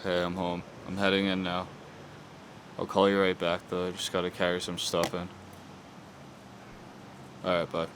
Hey, I'm home. I'm heading in now. I'll call you right back though. I just gotta carry some stuff in. Alright, bye.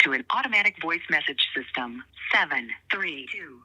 To an automatic voice message system. 732.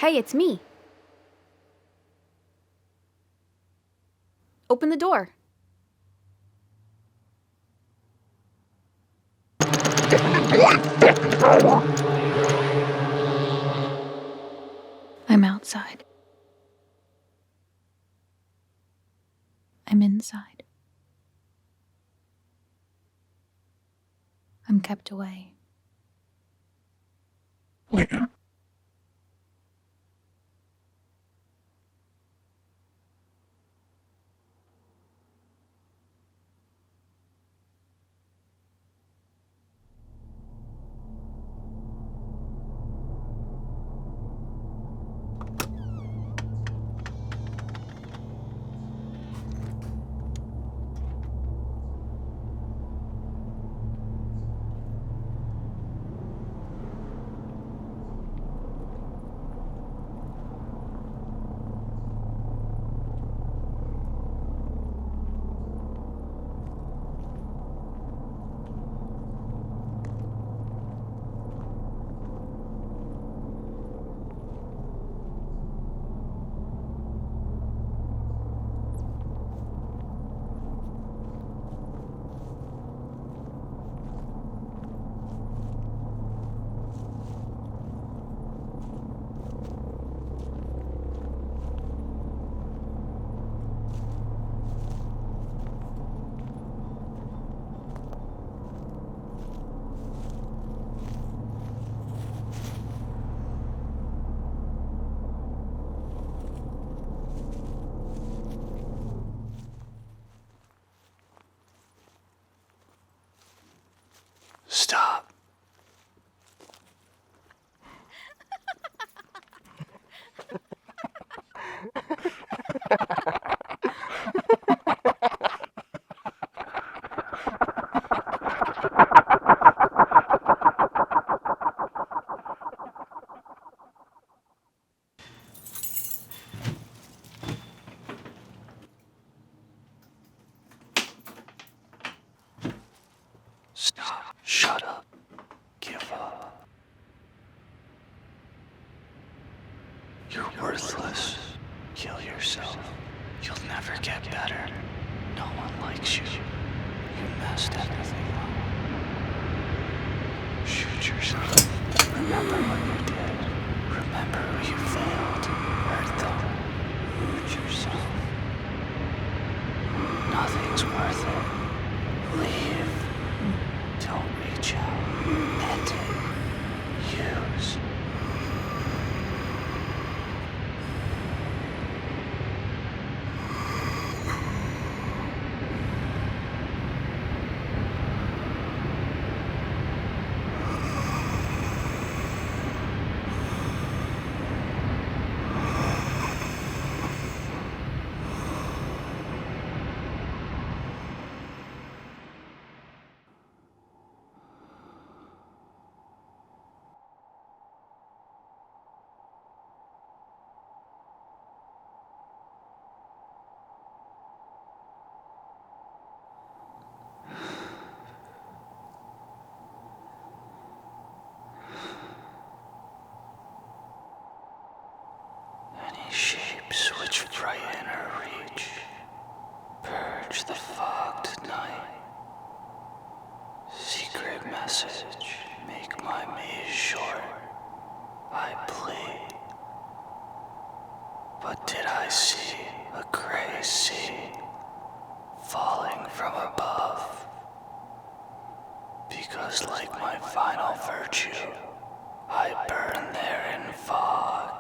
Hey, it's me. Open the door. outside. I'm inside. I'm kept away. Stop. Stop. Shut up. Give up. You're worthless. Kill yourself. You'll never get better. No one likes you. You messed everything up. Shoot yourself. Remember what you did. Remember who you failed. Hurt them. Hurt yourself. Nothing's worth it. Leave. Don't reach out. End it. Use. Any shapes which frighten or reach, purge the fog tonight. Secret message, make my maze short. I plead. But did I see a gray sea falling from above? Because like my final virtue, I burn there in fog.